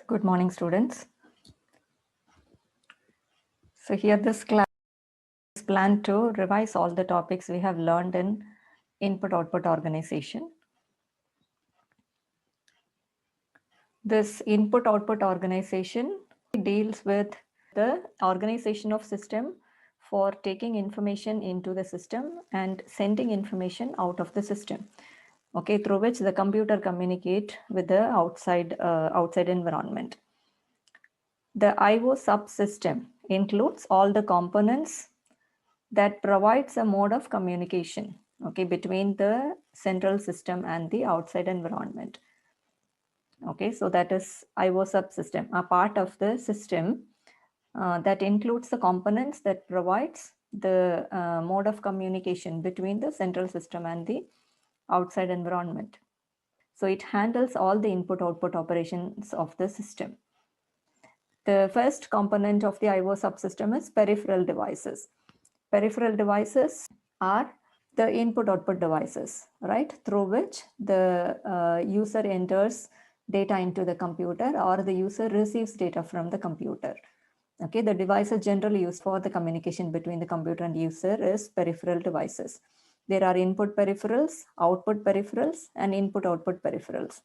Good morning, students. So here this class is planned to revise all the topics we have learned in input-output organization. This input-output organization deals with the organization of system for taking information into the system and sending information out of the system. Okay, through which the computer communicate with the outside environment. The IO subsystem includes all the components that provides a mode of communication, okay, between the central system and the outside environment. Okay, so that is IO subsystem, a part of the system that includes the components that provides the mode of communication between the central system and the outside environment. So it handles all the input-output operations of the system. The first component of the IO subsystem is peripheral devices. Peripheral devices are the input-output devices, right, through which the user enters data into the computer or the user receives data from the computer. Okay, the devices generally used for the communication between the computer and user is peripheral devices. There are input peripherals, output peripherals, and input-output peripherals.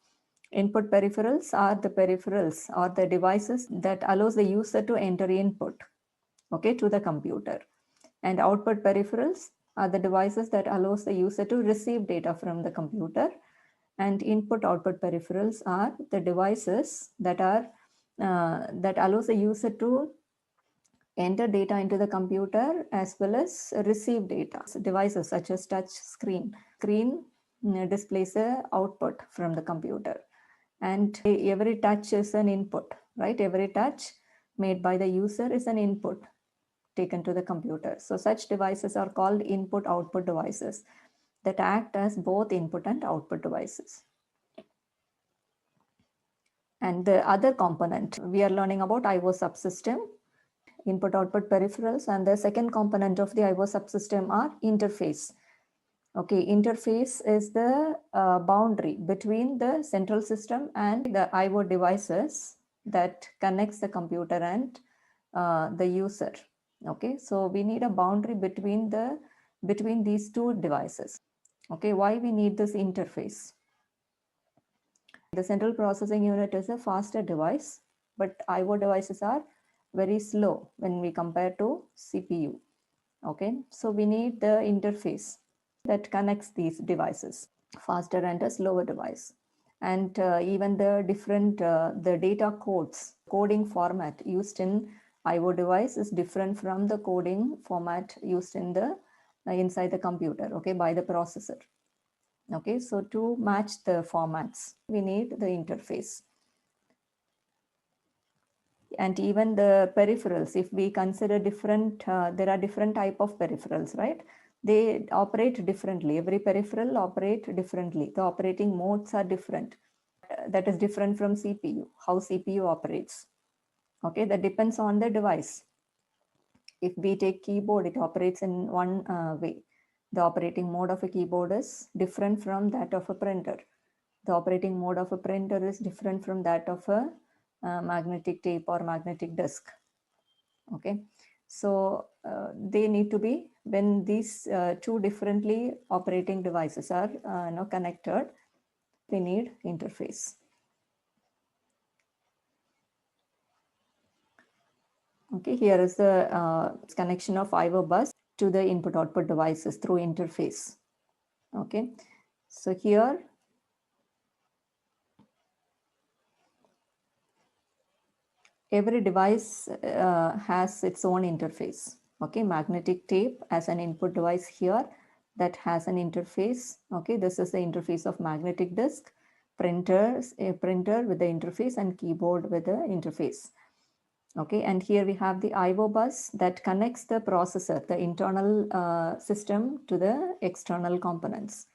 Input peripherals are the peripherals or the devices that allows the user to enter input, okay, to the computer. And output peripherals are the devices that allows the user to receive data from the computer. And input-output peripherals are the devices that are that allows the user to enter data into the computer as well as receive data. So devices such as touch screen displays a output from the computer, and every touch is an input, right? Every touch made by the user is an input taken to the computer. So such devices are called input-output devices that act as both input and output devices. And the other component, we are learning about IO subsystem, input-output peripherals, and the second component of the IO subsystem are interface. Okay, interface is the boundary between the central system and the IO devices that connects the computer and the user. Okay, so we need a boundary between these two devices. Okay, why we need this interface? The central processing unit is a faster device, but IO devices are very slow when we compare to CPU. Okay, so we need the interface that connects these devices, faster and a slower device. And even the different the data coding format used in IO device is different from the coding format used in the inside the computer, okay, by the processor. Okay, so to match the formats, we need the interface. And even the peripherals, if we consider different, there are different type of peripherals, right? They operate differently. Every peripheral operate differently. The operating modes are different. That is different from CPU, how CPU operates. Okay, that depends on the device. If we take keyboard, it operates in one way. The operating mode of a keyboard is different from that of a printer. The operating mode of a printer is different from that of a magnetic tape or magnetic disk. Okay, so they need to be, when these two differently operating devices are connected, they need interface. Okay, here is the connection of IO bus to the input-output devices through interface. Okay, so here every device has its own interface. Okay, magnetic tape as an input device here that has an interface. Okay, this is the interface of magnetic disk, a printer with the interface, and keyboard with the interface. Okay, and here we have the IO bus that connects the processor, the internal system, to the external components.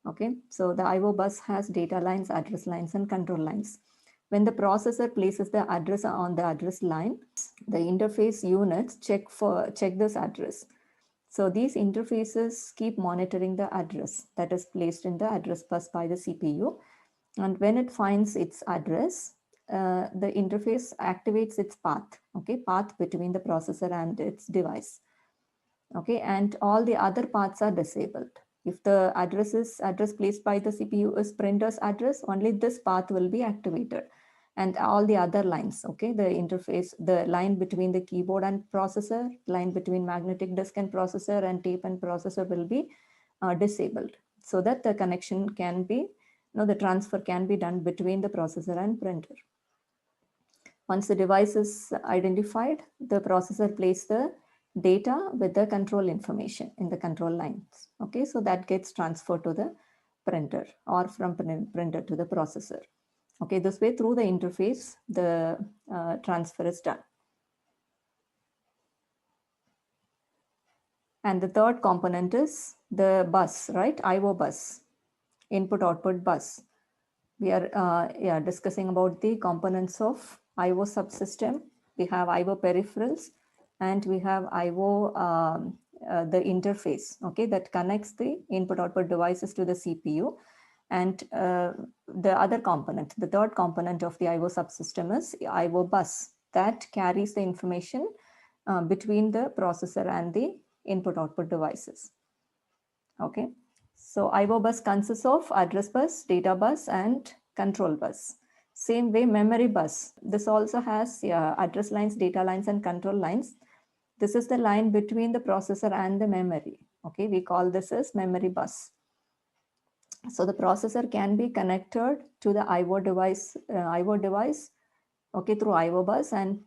Okay, so the IO bus has data lines, address lines, and control lines. When the processor places the address on the address line, the interface units check this address. So these interfaces keep monitoring the address that is placed in the address bus by the CPU. And when it finds its address, the interface activates its path, okay, path between the processor and its device. Okay, and all the other paths are disabled. If the address placed by the CPU is printer's address, only this path will be activated. And all the other lines, okay, the interface, the line between the keyboard and processor, line between magnetic disk and processor, and tape and processor will be disabled, so that the connection can be, the transfer can be done between the processor and printer. Once the device is identified, the processor places the data with the control information in the control lines. Okay, so that gets transferred to the printer or from printer to the processor. Okay, this way through the interface, the transfer is done. And the third component is the bus, right? IO bus, input output bus. We are discussing about the components of IO subsystem. We have IO peripherals, and we have IO, the interface, okay, that connects the input output devices to the CPU. And the other component, the third component of the IO subsystem is IO bus, that carries the information between the processor and the input output devices. Okay, so IO bus consists of address bus, data bus, and control bus. Same way, memory bus. This also has address lines, data lines, and control lines. This is the line between the processor and the memory. Okay, we call this as memory bus. So the processor can be connected to the IO device, okay, through IO bus, and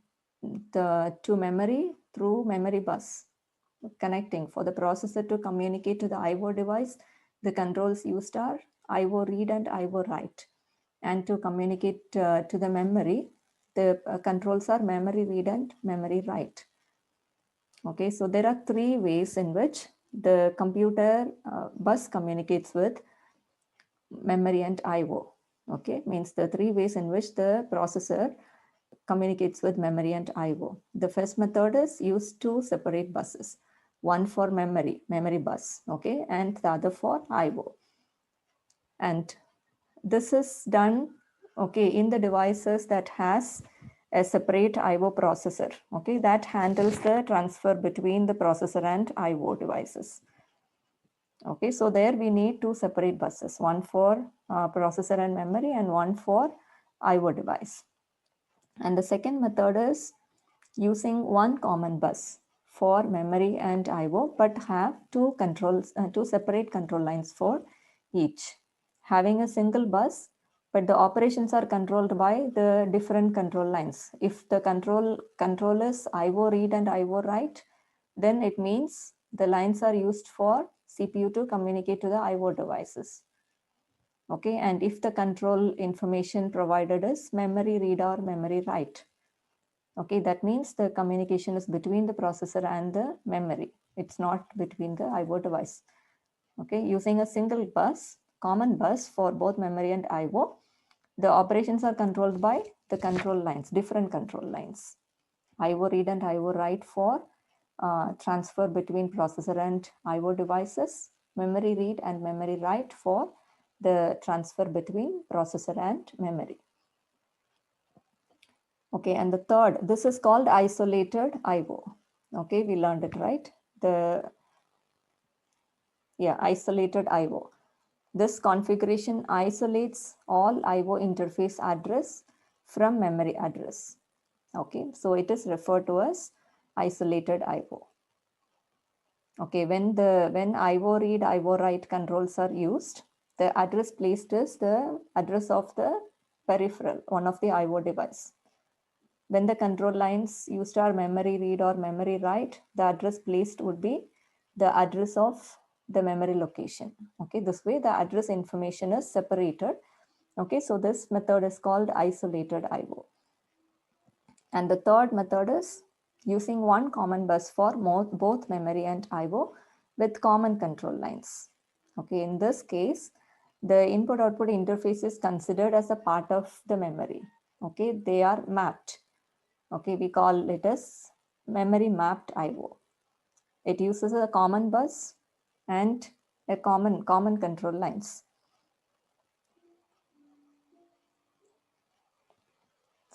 to memory through memory bus. Connecting for the processor to communicate to the IO device, the controls used are IO read and IO write. And to communicate to the memory, the controls are memory read and memory write. Okay, so there are three ways in which the computer bus communicates with memory and IO. Okay, means the three ways in which the processor communicates with memory and IO. The first method is use two separate buses, one for memory bus, okay, and the other for IO. And this is done, okay, in the devices that has a separate IO processor, okay, that handles the transfer between the processor and IO devices. Okay, so there we need two separate buses, one for processor and memory and one for IO device. And the second method is using one common bus for memory and IO, but have two separate control lines for each. Having a single bus, but the operations are controlled by the different control lines. If the control is IO read and IO write, then it means the lines are used for CPU to communicate to the IO devices. Okay, and if the control information provided is memory read or memory write, okay, that means the communication is between the processor and the memory. It's not between the IO device. Okay, using a single bus, common bus for both memory and IO, the operations are controlled by the control lines, different control lines. IO read and IO write for transfer between processor and IO devices, memory read and memory write for the transfer between processor and memory. Okay, and the third, this is called isolated IO. Okay, we learned it, right? Isolated IO. This configuration isolates all IO interface address from memory address. Okay, so it is referred to as isolated IO. Okay, when IO read, IO write controls are used, the address placed is the address of the peripheral, one of the IO device. When the control lines used are memory read or memory write, the address placed would be the address of the memory location. Okay, this way the address information is separated. Okay, so this method is called isolated IO. And the third method is using one common bus for both memory and IO with common control lines. Okay, in this case, the input-output interface is considered as a part of the memory. Okay, they are mapped. Okay, we call it as memory mapped IO. It uses a common bus and a common control lines.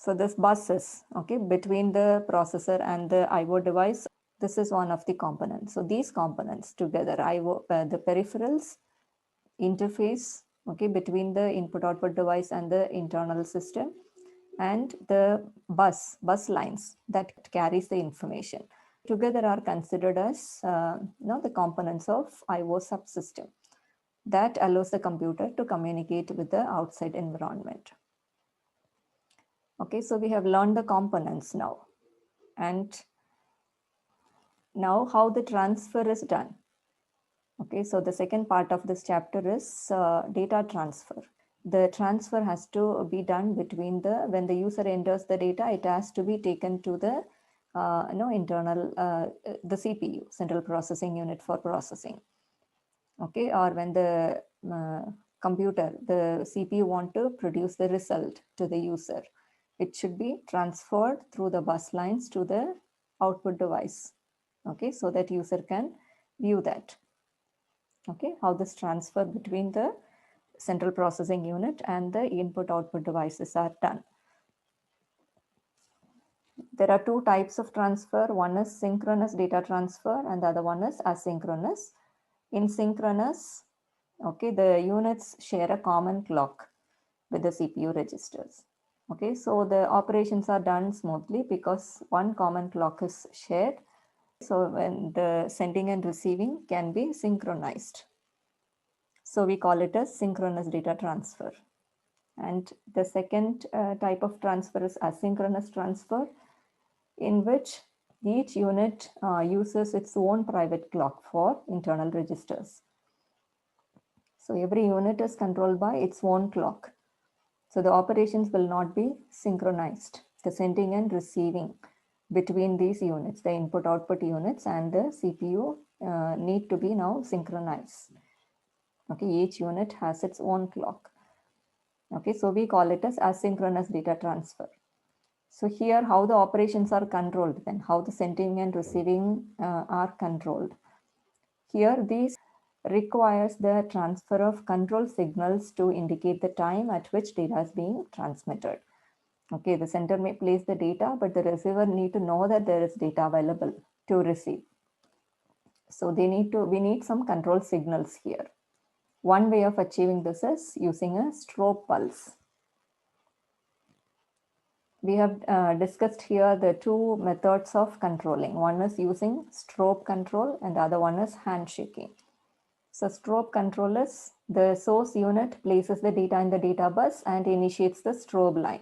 So this bus is, okay, between the processor and the IO device. This is one of the components. So these components together, the peripherals, interface, okay, between the input output device and the internal system, and the bus lines that carries the information together are considered as the components of IO subsystem that allows the computer to communicate with the outside environment. Okay, so we have learned the components now, and now how the transfer is done. Okay, so the second part of this chapter is data transfer. The transfer has to be done between when the user enters the data, it has to be taken to the internal, the CPU, central processing unit for processing. Okay, or when the computer, the CPU want to produce the result to the user, it should be transferred through the bus lines to the output device. Okay, so that user can view that. Okay, how this transfer between the central processing unit and the input output devices are done. There are two types of transfer. One is synchronous data transfer and the other one is asynchronous. In synchronous, okay, the units share a common clock with the CPU registers. Okay, so the operations are done smoothly because one common clock is shared. So when the sending and receiving can be synchronized. So we call it as synchronous data transfer. And the second type of transfer is asynchronous transfer, in which each unit uses its own private clock for internal registers. So every unit is controlled by its own clock. So the operations will not be synchronized. The sending and receiving between these units, the input-output units and the CPU need to be now synchronized. Okay, each unit has its own clock. Okay, so we call it as asynchronous data transfer. So here how the operations are controlled, then how the sending and receiving are controlled. Here these requires the transfer of control signals to indicate the time at which data is being transmitted. Okay, the sender may place the data, but the receiver need to know that there is data available to receive. So we need some control signals here. One way of achieving this is using a strobe pulse. We have discussed here the two methods of controlling. One is using strobe control and the other one is handshaking. So strobe control is the source unit places the data in the data bus and initiates the strobe line.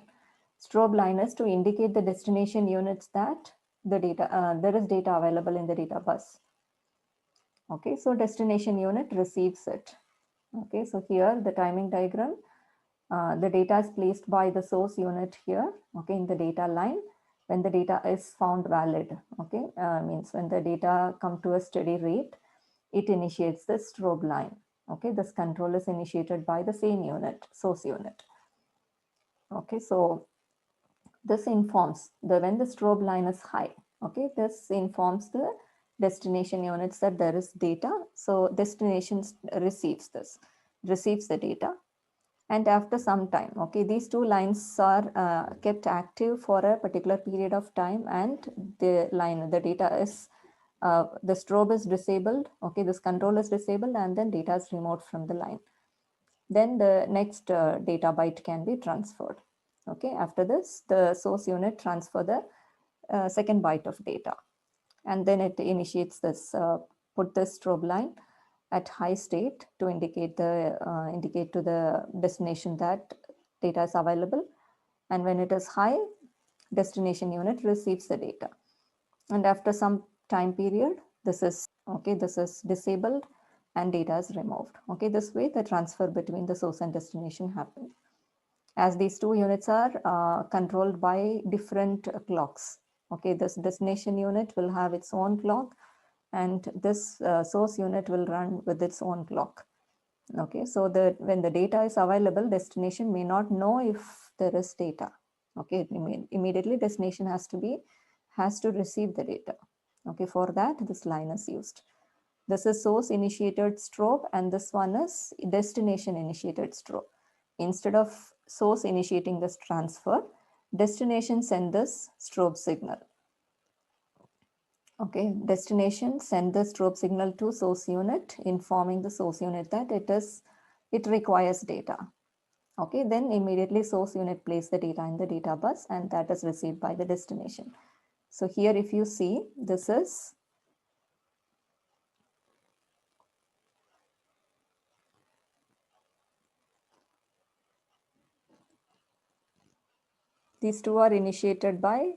Strobe line is to indicate the destination units that the data there is data available in the data bus. Okay, so destination unit receives it. Okay, so here the timing diagram, the data is placed by the source unit here, okay, in the data line. When the data is found valid, okay, means when the data come to a steady rate, it initiates the strobe line. Okay, this control is initiated by the same unit, source unit. Okay, so this informs when the strobe line is high. Okay, this informs the destination units that there is data. So destination receives the data. And after some time, okay, these two lines are kept active for a particular period of time, and the data is, the strobe is disabled, okay, this control is disabled, and then data is removed from the line. Then the next data byte can be transferred. Okay, after this, the source unit transfer the second byte of data, and then it initiates this, put this strobe line at high state to indicate to the destination that data is available. And when it is high, destination unit receives the data. And after some time period, this is disabled and data is removed. Okay, this way the transfer between the source and destination happens. As these two units are controlled by different clocks. Okay, this destination unit will have its own clock, and this source unit will run with its own clock. Okay, so when the data is available, destination may not know if there is data. Okay, immediately destination has to receive the data. Okay, for that this line is used. This is source initiated strobe, and this one is destination initiated strobe. Instead of source initiating this transfer, Destination send this strobe signal. Okay, destination send the strobe signal to source unit, informing the source unit that it requires data. Okay, then immediately source unit places the data in the data bus, and that is received by the destination. So here if you see, this is these two are initiated by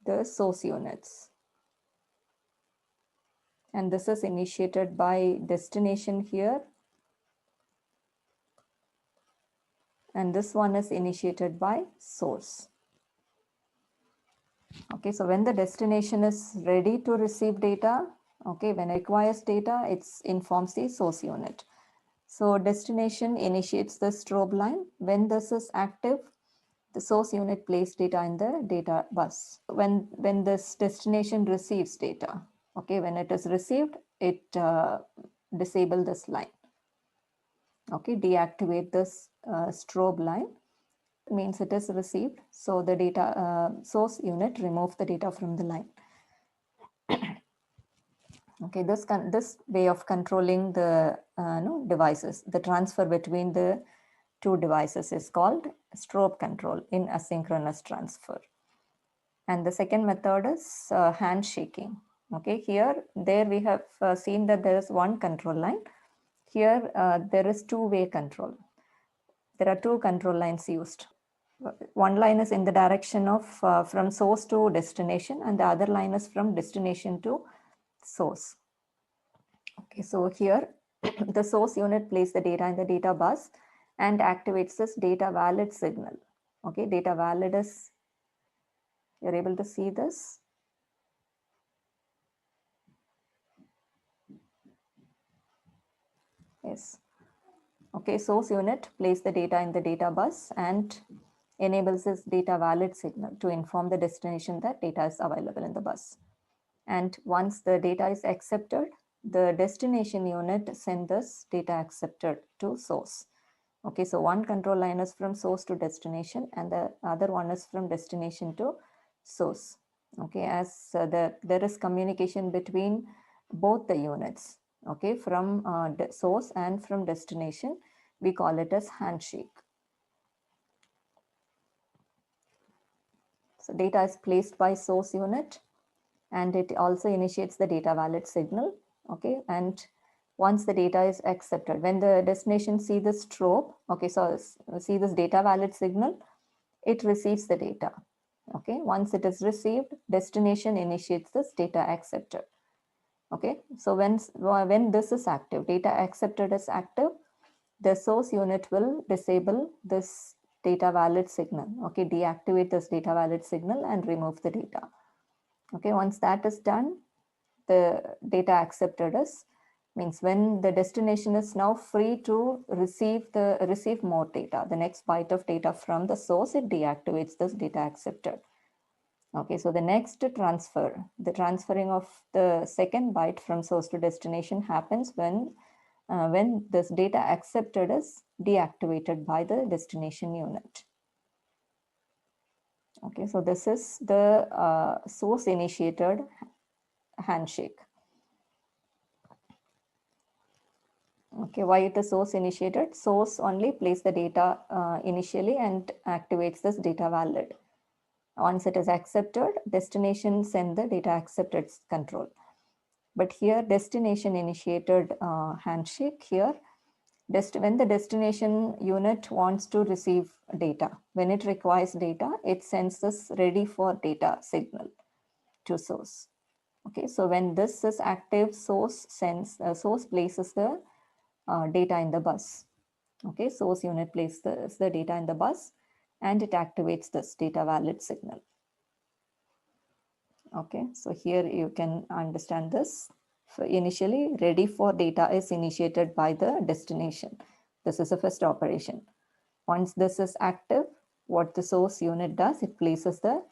the source units. And this is initiated by destination here. And this one is initiated by source. Okay, so when the destination is ready to receive data, okay, when it requires data, it informs the source unit. So destination initiates the strobe line. When this is active, the source unit places data in the data bus. When this destination receives data, okay, when it is received, it disable this line. Okay, deactivate this strobe line. Means it is received. So the data source unit remove the data from the line. Okay, this way of controlling the devices, the transfer between the two devices is called strobe control in asynchronous transfer. And the second method is handshaking. Okay, there we have seen that there is one control line. Here there is two-way control. There are two control lines used. One line is in the direction of from source to destination, and the other line is from destination to source. Okay, so here the source unit places the data in the data bus and activates this data valid signal. Okay, data valid is, you're able to see this. Yes. Okay, source unit places the data in the data bus and enables this data valid signal to inform the destination that data is available in the bus. And once the data is accepted, the destination unit sends this data accepted to source. Okay, so one control line is from source to destination and the other one is from destination to source. Okay, as there is communication between both the units, okay, from source and from destination, we call it as handshake. So data is placed by source unit and it also initiates the data valid signal. Okay, and once the data is accepted, when the destination see the strobe, okay, so see this data valid signal, it receives the data. Okay, once it is received, destination initiates this data accepted. Okay, so when this is active, data accepted is active, the source unit will disable this data valid signal. Okay, deactivate this data valid signal and remove the data. Okay, once that is done, the data accepted is means when the destination is now free to receive more data, the next byte of data from the source, it deactivates this data accepted. Okay, so the next transfer, the transferring of the second byte from source to destination happens when this data accepted is deactivated by the destination unit. Okay, so this is the source initiated handshake. Okay, why it is source initiated? Source only places the data initially and activates this data valid. Once it is accepted, destination send the data accepted control. But here destination initiated handshake here, when the destination unit wants to receive data, when it requires data, it sends this ready for data signal to source. Okay, so when this is active, source places the data in the bus. Okay, source unit places the data in the bus and it activates this data valid signal. Okay, so here you can understand this. So initially, ready for data is initiated by the destination. This is the first operation. Once this is active, what the source unit does, it places the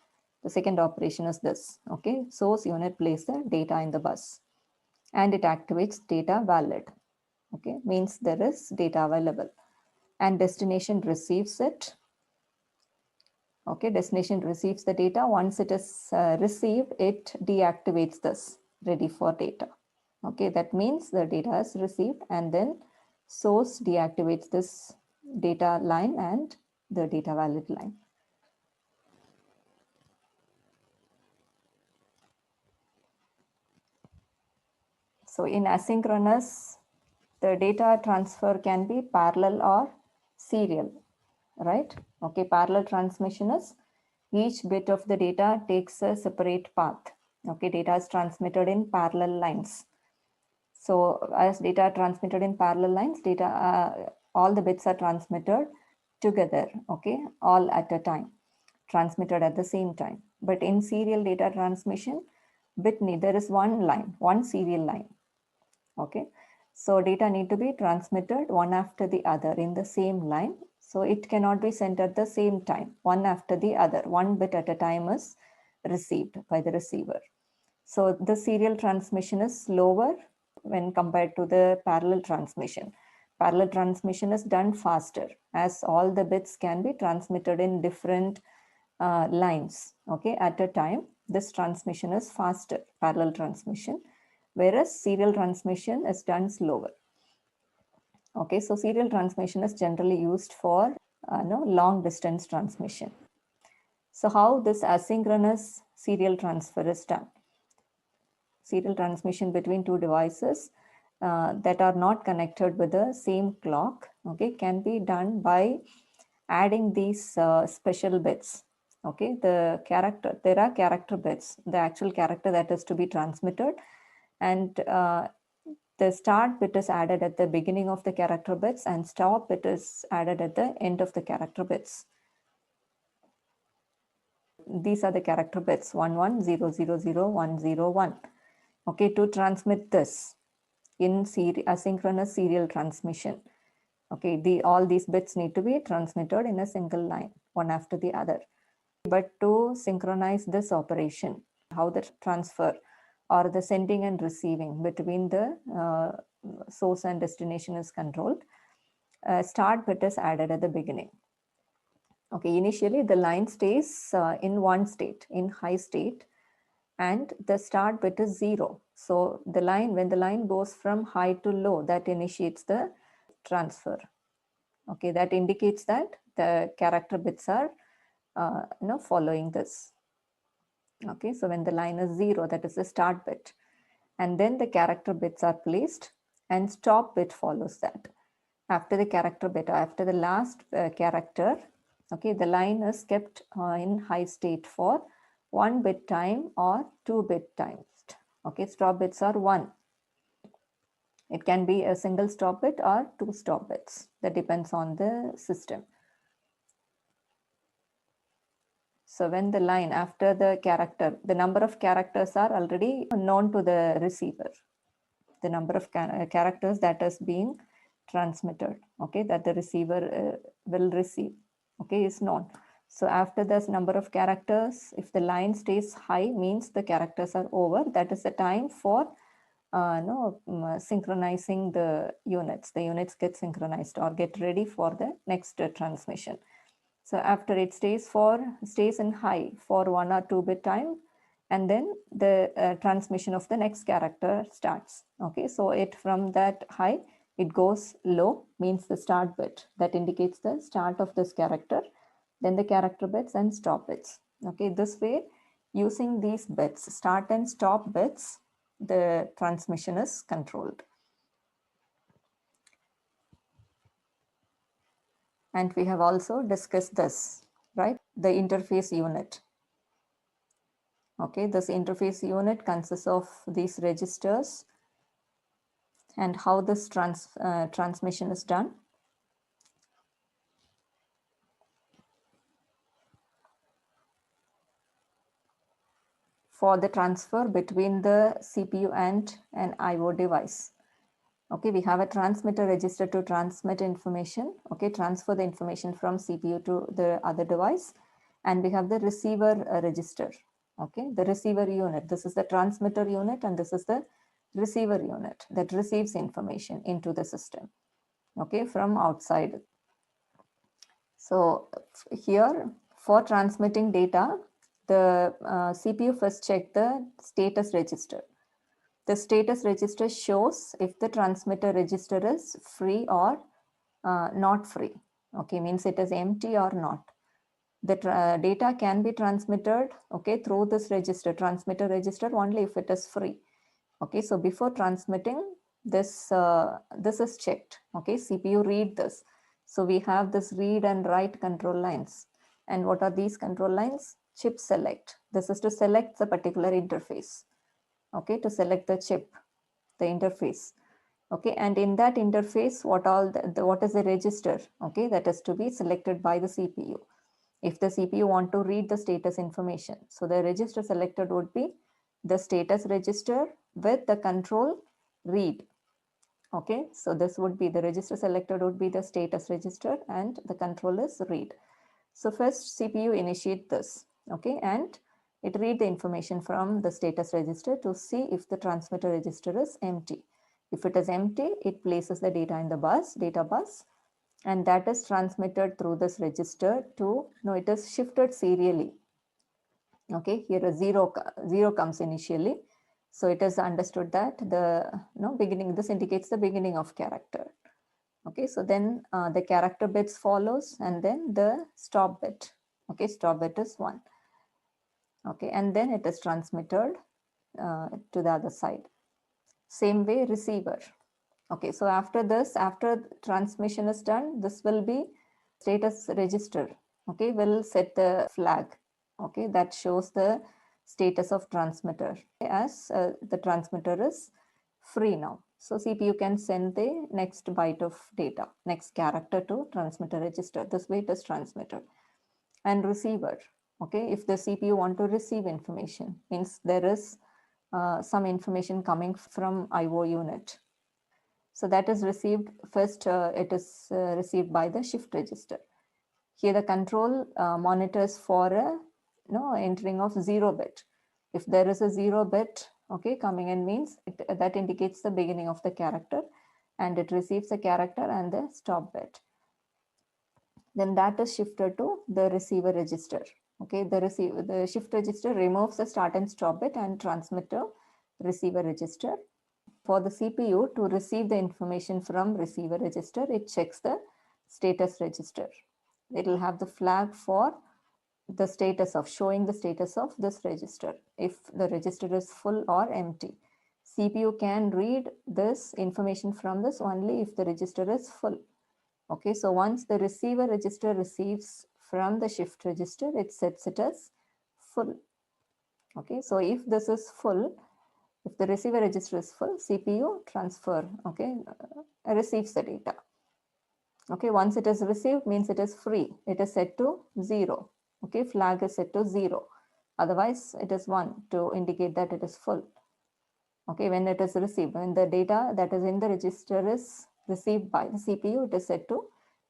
second operation is this. Okay, source unit places the data in the bus and it activates data valid. Okay, means there is data available and destination receives it Okay, destination receives the data. Once it is received, it deactivates this ready for data. Okay, that means the data is received and then source deactivates this data line and the data valid line. So in asynchronous, the data transfer can be parallel or serial, right? Okay, parallel transmission is each bit of the data takes a separate path. Okay, data is transmitted in parallel lines. So as data transmitted in parallel lines, all the bits are transmitted together, okay, all at a time, transmitted at the same time. But in serial data transmission, there is one line, one serial line, okay. So data need to be transmitted one after the other in the same line. So it cannot be sent at the same time, one after the other. One bit at a time is received by the receiver. So the serial transmission is slower when compared to the parallel transmission. Parallel transmission is done faster as all the bits can be transmitted in different lines, okay, at a time. This transmission is faster, parallel transmission, whereas serial transmission is done slower. Okay, so serial transmission is generally used for long distance transmission. So how this asynchronous serial transfer is done? Serial transmission between two devices that are not connected with the same clock, okay, can be done by adding these special bits. Okay, there are character bits, the actual character that is to be transmitted, and the start bit is added at the beginning of the character bits and stop bit is added at the end of the character bits. These are the character bits 11000101. Okay, to transmit this in asynchronous serial transmission. Okay, all these bits need to be transmitted in a single line, one after the other. But to synchronize this operation, how the transfer or the sending and receiving between the source and destination is controlled, start bit is added at the beginning. Okay, initially the line stays in one state, in high state, and the start bit is 0. So when the line goes from high to low, that initiates the transfer. Okay, that indicates that the character bits are following this. Okay, so when the line is 0, that is the start bit, and then the character bits are placed and stop bit follows that. After the character bit, after the last character, okay, the line is kept in high state for 1 bit time or 2 bit times. Okay, stop bits are 1. It can be a single stop bit or 2 stop bits. That depends on the system. So when the line after the character, the number of characters are already known to the receiver. The number of characters that is being transmitted, okay, that the receiver will receive, okay, is known. So after this number of characters, if the line stays high, means the characters are over. That is the time for synchronizing the units. The units get synchronized or get ready for the next transmission. So after it stays in high for 1 or 2 bit time, and then the transmission of the next character starts. Okay, so from that high, it goes low, means the start bit. That indicates the start of this character, then the character bits and stop bits. Okay, this way, using these bits, start and stop bits, the transmission is controlled. And we have also discussed this, right? The interface unit. Okay, this interface unit consists of these registers and how this transmission is done. For the transfer between the CPU and an IO device. Okay, we have a transmitter register to transmit information, okay, transfer the information from CPU to the other device. And we have the receiver register, okay, the receiver unit. This is the transmitter unit and this is the receiver unit that receives information into the system, okay, from outside. So here For transmitting data, the CPU first check the status register. The status register shows if the transmitter register is free or not free. Okay, means it is empty or not. The data can be transmitted, okay, through this register, transmitter register, only if it is free. Okay, so before transmitting, this is checked. Okay, CPU read this. So we have this read and write control lines. And what are these control lines? Chip select. This is to select the particular interface. Okay, to select the chip, the interface. Okay, and in that interface, what is the register? Okay, that is to be selected by the CPU. If the CPU want to read the status information, so the register selected would be the status register with the control read. Okay, so this would be the register selected would be the status register and the control is read. So first CPU initiate this, okay, and it read the information from the status register to see if the transmitter register is empty. If it is empty, it places the data in the data bus, and that is transmitted through this register to, no, it is shifted serially. Okay, here a zero comes initially. So it is understood that the beginning, this indicates the beginning of character. Okay, so then the character bits follows and then the stop bit. Okay, stop bit is 1. Okay, and then it is transmitted to the other side. Same way receiver. Okay, so after this, after transmission is done, this will be status register. Okay, will set the flag. Okay, that shows the status of transmitter as the transmitter is free now. So CPU can send the next byte of data, next character to transmitter register. This way it is transmitted. And receiver. Okay, if the CPU want to receive information, means there is some information coming from IO unit. So that is received first, it is received by the shift register. Here the control monitors for a entering of 0 bit. If there is a 0 bit, okay, coming in, means that indicates the beginning of the character, and it receives the character and the stop bit. Then that is shifted to the receiver register. Okay, the shift register removes the start and stop bit and transmitter receiver register. For the CPU to receive the information from receiver register, it checks the status register. It will have the flag for the status of showing the status of this register, if the register is full or empty. CPU can read this information from this only if the register is full. Okay, so once the receiver register receives from the shift register, it sets it as full. Okay, so if this is full, if the receiver register is full, CPU transfer, okay, receives the data. Okay, once it is received, means it is free. It is set to 0. Okay, flag is set to 0. Otherwise, it is 1 to indicate that it is full. Okay, when it is received, when the data that is in the register is received by the CPU, it is set to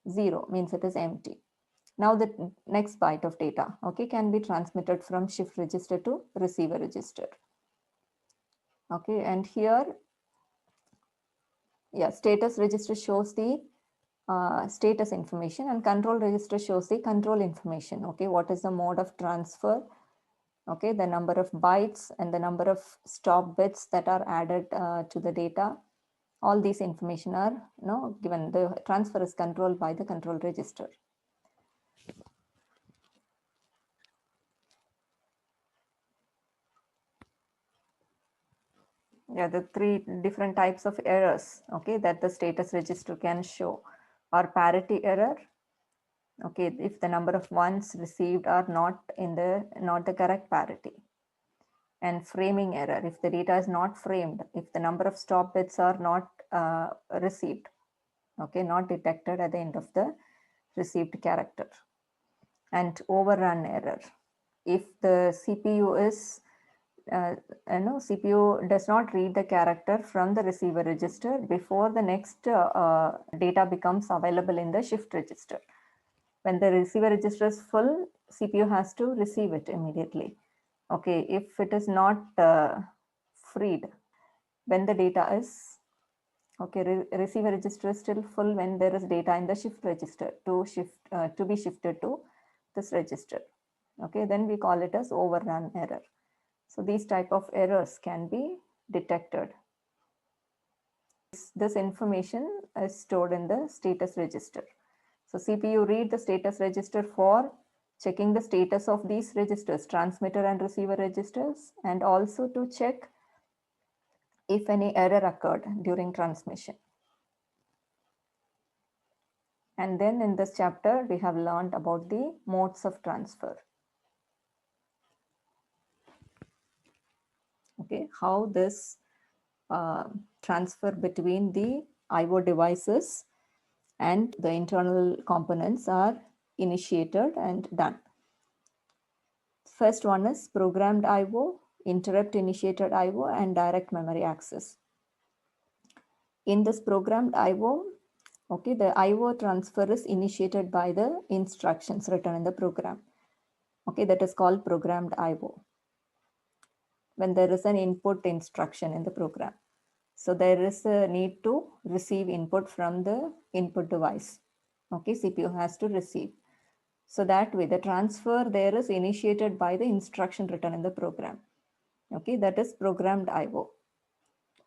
0, means it is empty. Now the next byte of data, okay, can be transmitted from shift register to receiver register. Okay, and here, yeah, status register shows the status information, and control register shows the control information. Okay, what is the mode of transfer? Okay, the number of bytes and the number of stop bits that are added to the data. All these information are given. The transfer is controlled by the control register. Yeah, the 3 different types of errors, okay, that the status register can show are parity error. Okay, if the number of ones received are not the correct parity. And framing error, if the data is not framed, if the number of stop bits are not received, okay, not detected at the end of the received character. And overrun error, if the CPU is CPU does not read the character from the receiver register before the next data becomes available in the shift register. When the receiver register is full, CPU has to receive it immediately. Okay, if it is not freed, when the data is, okay, receiver register is still full when there is data in the shift register to be shifted to this register. Okay, then we call it as overrun error. So these type of errors can be detected. This information is stored in the status register. So CPU read the status register for checking the status of these registers, transmitter and receiver registers, and also to check if any error occurred during transmission. And then in this chapter, we have learned about the modes of transfer. Okay, how this transfer between the IO devices and the internal components are initiated and done. First one is programmed IO, interrupt initiated IO, and direct memory access. In this programmed IO, okay, the IO transfer is initiated by the instructions written in the program. Okay, that is called programmed IO. When there is an input instruction in the program. So there is a need to receive input from the input device. Okay, CPU has to receive. So that way the transfer there is initiated by the instruction written in the program. Okay, that is programmed IO.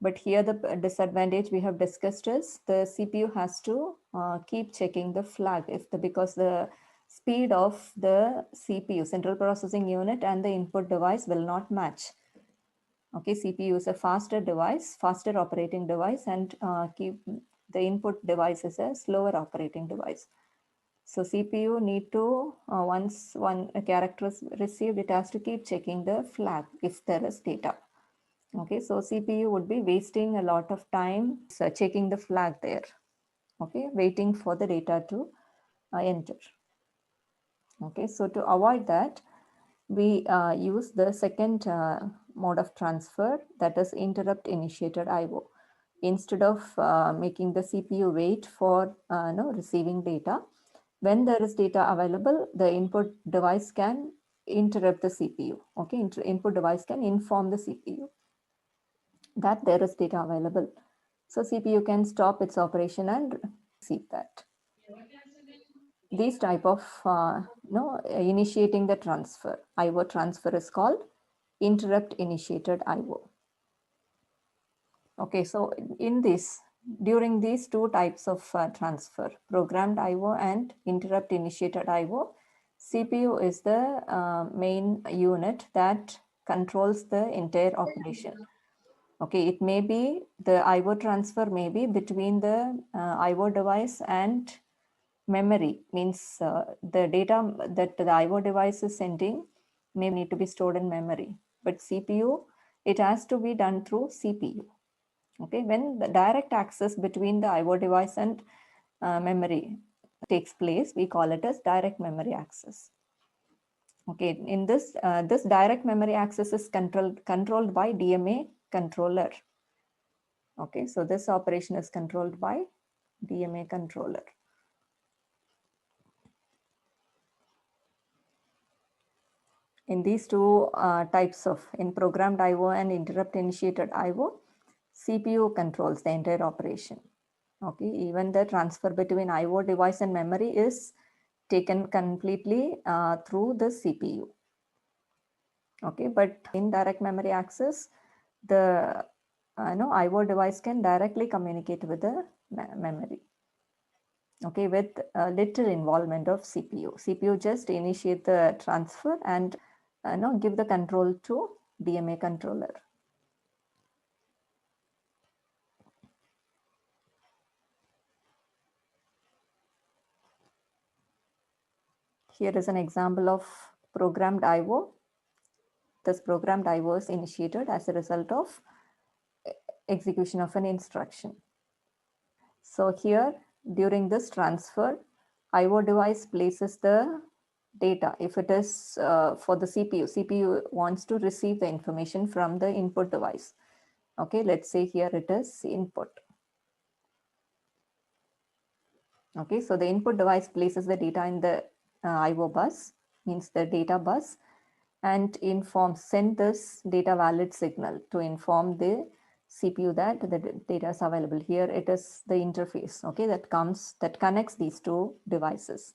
But here the disadvantage we have discussed is the CPU has to keep checking the flag because the speed of the CPU, central processing unit, and the input device will not match. Okay, CPU is a faster device, faster operating device, and keep the input device is a slower operating device. So CPU need to, once one character is received, it has to keep checking the flag if there is data. Okay, so CPU would be wasting a lot of time checking the flag there. Okay, waiting for the data to enter. Okay, so to avoid that, we use the second mode of transfer, that is interrupt initiated IO. Instead of making the CPU wait for receiving data, when there is data available, the input device can interrupt the CPU. Okay, input device can inform the CPU that there is data available. So CPU can stop its operation and receive that. These type of initiating the transfer, IO transfer, is called interrupt initiated IO. Okay, so in this, during these two types of transfer, programmed IO and interrupt initiated IO, CPU is the main unit that controls the entire operation. Okay, it may be the IO transfer may be between the IO device and memory, means the data that the IO device is sending may need to be stored in memory, but CPU, it has to be done through CPU. Okay, when the direct access between the IO device and memory takes place, we call it as direct memory access. Okay, in this this direct memory access is controlled by DMA controller. Okay, so this operation is controlled by DMA controller. In these two types of, in programmed IO and interrupt initiated IO, CPU controls the entire operation. Okay, even the transfer between IO device and memory is taken completely through the CPU. Okay, but in direct memory access, the IO device can directly communicate with the memory. Okay, with little involvement of CPU. CPU just initiate the transfer and give the control to DMA controller. Here is an example of programmed IO. This programmed IO is initiated as a result of execution of an instruction. So here, during this transfer, IO device places the data. If it is for the CPU wants to receive the information from the input device. Okay, let's say here it is input. Okay, so the input device places the data in the IO bus, means the data bus, and send this data valid signal to inform the CPU that the data is available. Here it is the interface, okay, that connects these two devices.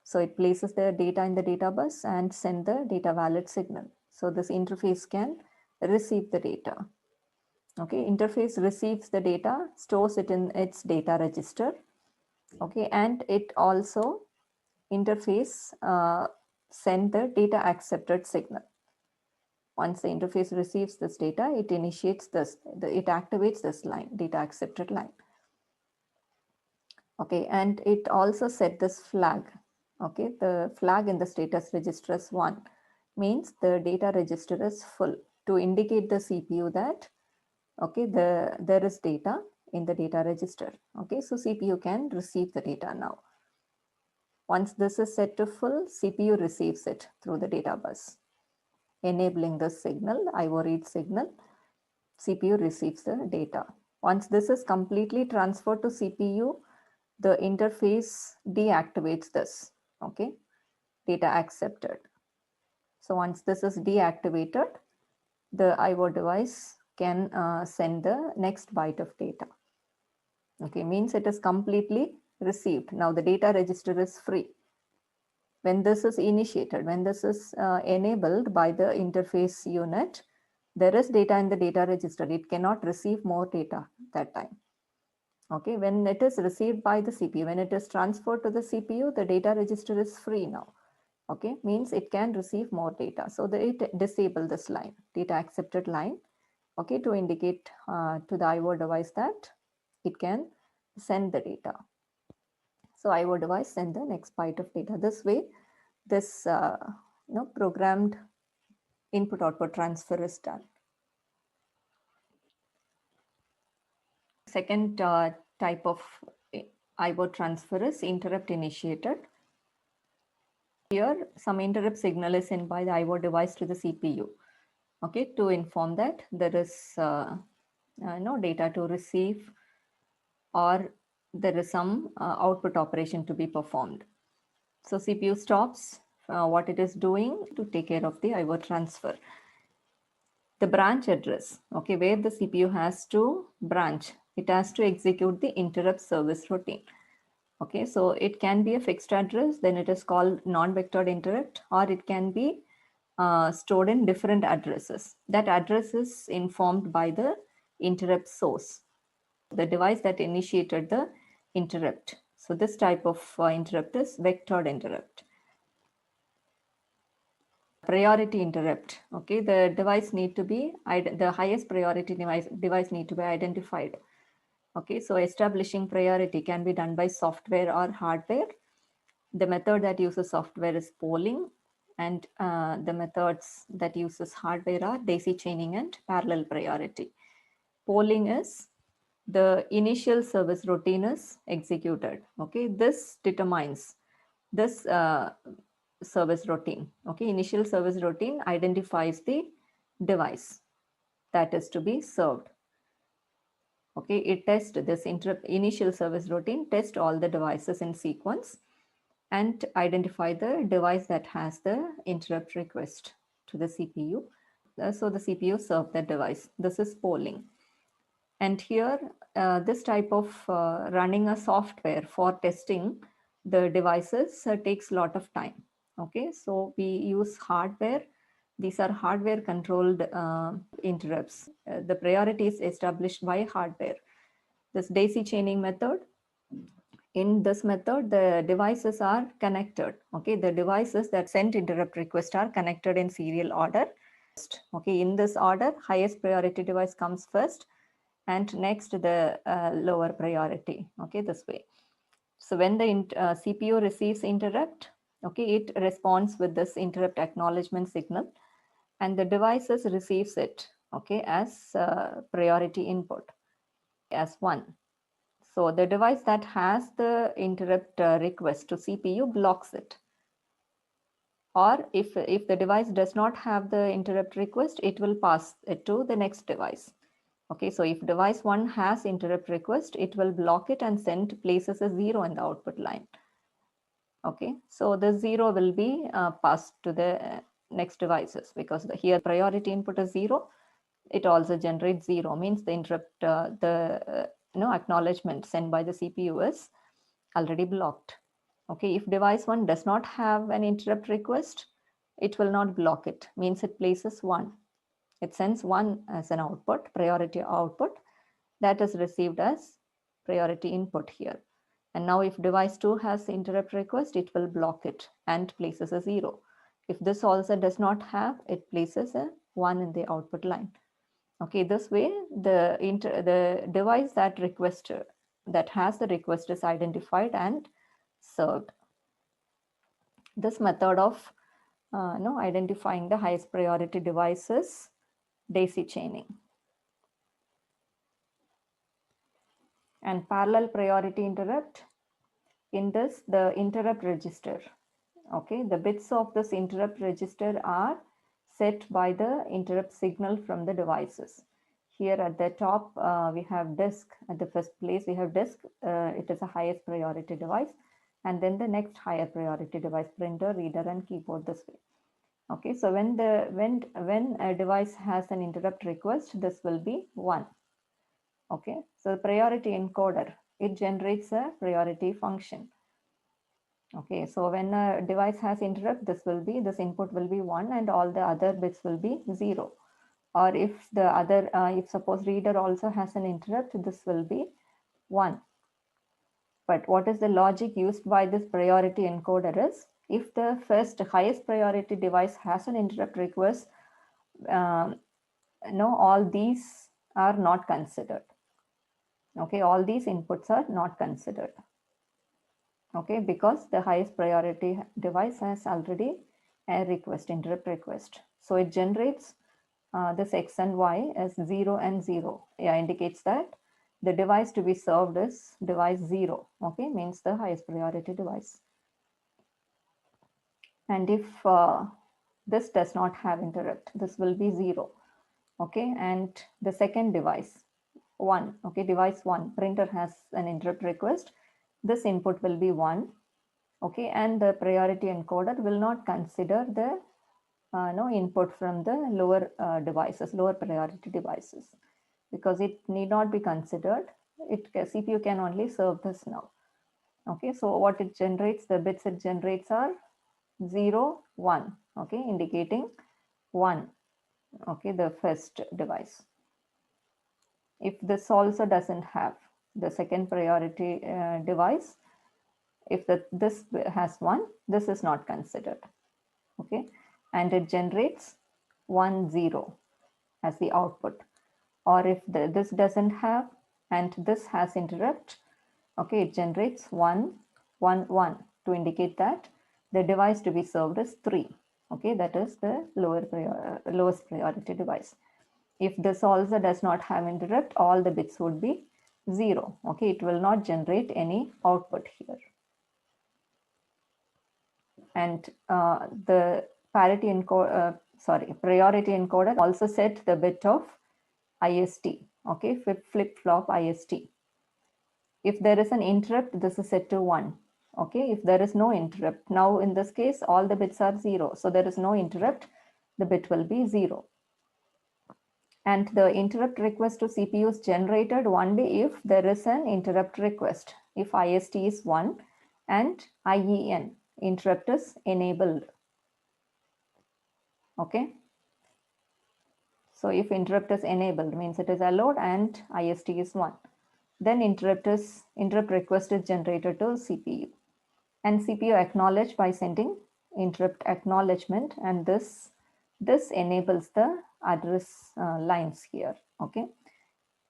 So it places the data in the data bus and send the data valid signal. So this interface can receive the data. Okay, interface receives the data, stores it in its data register. Okay, and it also interface send the data accepted signal. Once the interface receives this data, it initiates this, it activates this line, data accepted line. Okay, and it also set this flag. Okay, the flag in the status register is 1, means the data register is full, to indicate the CPU that okay, there is data in the data register. Okay, so CPU can receive the data now. Once this is set to full, CPU receives it through the data bus, enabling the signal, IO read signal. CPU receives the data. Once this is completely transferred to CPU, the interface deactivates this. Okay, data accepted. So once this is deactivated, the IO device can send the next byte of data. Okay, means it is completely received. Now the data register is free. When this is initiated, when this is enabled by the interface unit, there is data in the data register. It cannot receive more data that time. Okay, when it is received by the CPU, when it is transferred to the CPU, the data register is free now. Okay, means it can receive more data. So it disable this line, data accepted line, okay, to indicate to the IO device that it can send the data. So IO device send the next byte of data. This way, this programmed input-output transfer is done. Second type of IO transfer is interrupt initiated. Here, some interrupt signal is sent by the IO device to the CPU, okay, to inform that there is no data to receive, or there is some output operation to be performed. So CPU stops what it is doing to take care of the IO transfer. The branch address, okay, where the CPU has to branch, it has to execute the interrupt service routine. Okay, so it can be a fixed address, then it is called non-vectored interrupt, or it can be stored in different addresses. That address is informed by the interrupt source, the device that initiated the interrupt. So this type of interrupt is vectored interrupt. Priority interrupt. Okay, the device need to be, the highest priority device need to be identified. Okay, so establishing priority can be done by software or hardware. The method that uses software is polling, and the methods that uses hardware are daisy chaining and parallel priority. Polling is the initial service routine is executed. Okay, this determines this service routine. Okay, initial service routine identifies the device that is to be served. Okay, it tests this initial service routine, test all the devices in sequence, and identify the device that has the interrupt request to the CPU. So the CPU served that device. This is polling. And here, this type of running a software for testing the devices takes a lot of time. Okay, so we use hardware. These are hardware controlled interrupts. The priority is established by hardware. This daisy chaining method, in this method, the devices are connected. Okay, the devices that send interrupt request are connected in serial order. Okay, in this order, highest priority device comes first, and next the lower priority. Okay, this way. So when the CPU receives interrupt, okay, it responds with this interrupt acknowledgement signal, and the devices receives it, okay, as priority input, as 1. So the device that has the interrupt request to CPU blocks it. Or if the device does not have the interrupt request, it will pass it to the next device. Okay, so if device 1 has interrupt request, it will block it and places a 0 in the output line. Okay, so the 0 will be passed to the next devices, because here priority input is 0. It also generates 0, means the interrupt, acknowledgement sent by the CPU is already blocked. Okay, if device 1 does not have an interrupt request, it will not block it, means it places 1. It sends 1 as an output, priority output, that is received as priority input here. And now if device 2 has interrupt request, it will block it and places a 0. If this also does not have, it places a 1 in the output line. Okay, this way the device that has the request is identified and served. This method of identifying the highest priority devices, daisy chaining. And parallel priority interrupt, in this the interrupt register. Okay, the bits of this interrupt register are set by the interrupt signal from the devices. Here at the top, we have disk. At the first place, we have disk. It is a highest priority device. And then the next higher priority device, printer, reader, and keyboard this way. Okay, so when a device has an interrupt request, this will be 1. Okay, so the priority encoder, it generates a priority function. Okay, so when a device has interrupt, this input will be 1 and all the other bits will be 0. Or if the other, if suppose reader also has an interrupt, this will be 1. But what is the logic used by this priority encoder is, if the first highest priority device has an interrupt request, all these are not considered. Okay, all these inputs are not considered. Okay, because the highest priority device has already a request, interrupt request. So it generates this X and Y as 0 and 0. Yeah, indicates that the device to be served is device 0. Okay, means the highest priority device. And if this does not have interrupt, this will be 0. Okay, and the second device, 1. Okay, device 1, printer has an interrupt request. This input will be 1. Okay, and the priority encoder will not consider the input from the lower devices, lower priority devices, because it need not be considered. CPU can only serve this now. Okay, so what it generates, the bits it generates are 0, 1. Okay, indicating 1. Okay, the first device. If this also doesn't have the second priority device, if this has 1, this is not considered. Okay, and it generates 1, 0 as the output. Or if this doesn't have and this has interrupt, okay, it generates 1, 1, 1 to indicate that the device to be served is 3. Okay, that is the lowest priority device. If this also does not have interrupt, all the bits would be 0. Okay, it will not generate any output here. And the priority encoder also set the bit of IST. Okay, flip-flop IST. If there is an interrupt, this is set to 1. Okay, if there is no interrupt, now in this case, all the bits are 0. So there is no interrupt, the bit will be 0. And the interrupt request to CPU is generated only if there is an interrupt request. If IST is 1 and IEN, interrupt is enabled. Okay. So if interrupt is enabled, means it is allowed and IST is 1. Then interrupt request is generated to CPU. And CPU acknowledge by sending interrupt acknowledgement, and this enables the address lines here. Okay,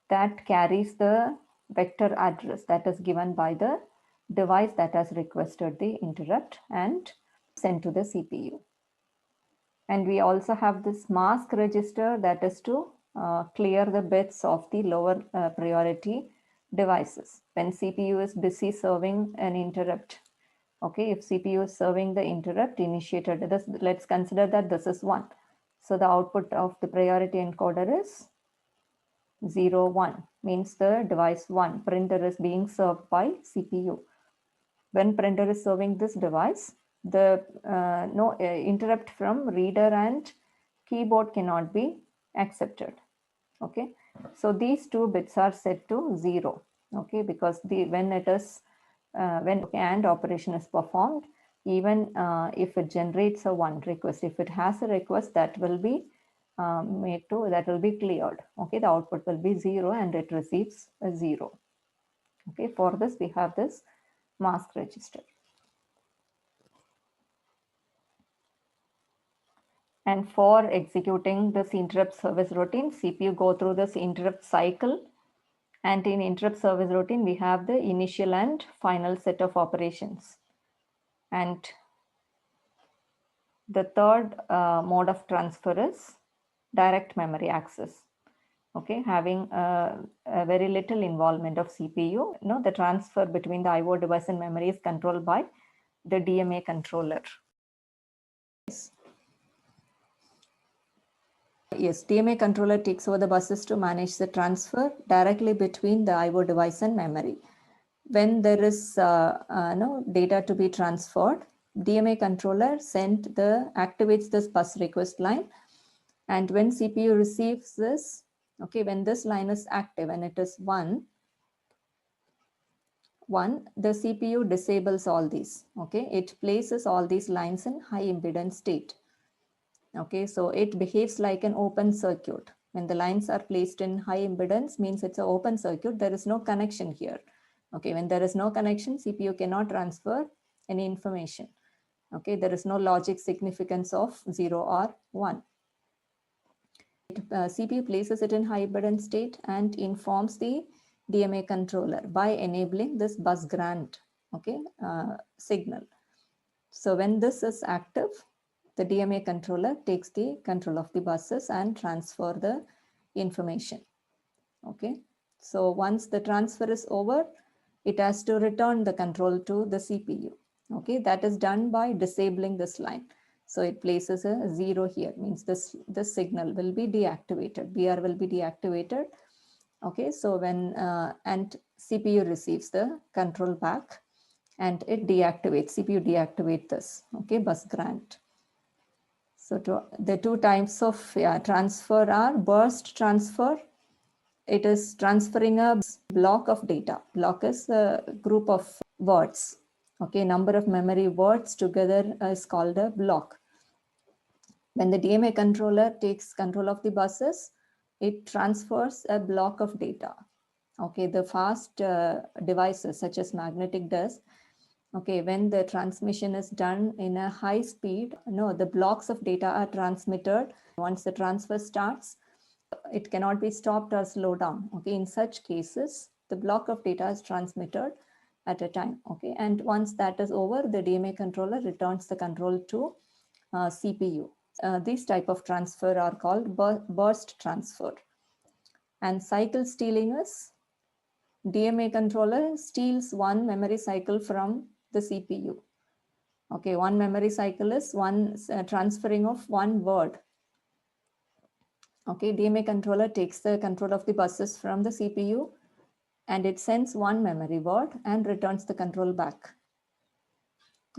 that carries the vector address that is given by the device that has requested the interrupt and sent to the CPU. And we also have this mask register, that is to clear the bits of the lower priority devices when CPU is busy serving an interrupt. Okay, if CPU is serving the interrupt initiated, let's consider that this is 1. So the output of the priority encoder is 0, 1, means the device 1, printer, is being served by CPU. When printer is serving this device, the interrupt from reader and keyboard cannot be accepted. Okay, so these two bits are set to 0. Okay, because when it is when AND operation is performed, even if it generates a one request, if it has a request, that will be that will be cleared. Okay, the output will be 0 and it receives a 0. Okay, for this we have this mask register. And for executing this interrupt service routine, CPU go through this interrupt cycle. And in interrupt service routine, we have the initial and final set of operations. And the third mode of transfer is direct memory access. Okay, having a very little involvement of CPU. The transfer between the IO device and memory is controlled by the DMA controller. Yes, DMA controller takes over the buses to manage the transfer directly between the IO device and memory. When there is data to be transferred, DMA controller activates this bus request line. And when CPU receives this, okay, when this line is active and it is 1, the CPU disables all these. Okay, it places all these lines in high impedance state. Okay, so it behaves like an open circuit. When the lines are placed in high impedance, means it's an open circuit. There is no connection here. Okay, when there is no connection, CPU cannot transfer any information. Okay, there is no logic significance of 0 or 1. CPU places it in high impedance state and informs the DMA controller by enabling this bus grant, okay, signal. So when this is active, the DMA controller takes the control of the buses and transfer the information. Okay, so once the transfer is over, it has to return the control to the CPU. Okay, that is done by disabling this line. So it places a 0 here, means this signal will be deactivated. BR will be deactivated. Okay, so when and CPU receives the control back and it deactivates, CPU deactivate this, okay, bus grant. So the two types of transfer are burst transfer. It is transferring a block of data. Block is a group of words. Okay, number of memory words together is called a block. When the DMA controller takes control of the buses, it transfers a block of data. Okay, the fast devices such as magnetic disk, okay, when the transmission is done in a high speed, the blocks of data are transmitted. Once the transfer starts, it cannot be stopped or slowed down. Okay, in such cases, the block of data is transmitted at a time. Okay, and once that is over, the DMA controller returns the control to CPU. These type of transfer are called burst transfer. And cycle stealing is DMA controller steals one memory cycle from the CPU. Okay, one memory cycle is one transferring of one word. Okay, DMA controller takes the control of the buses from the CPU and it sends one memory word and returns the control back.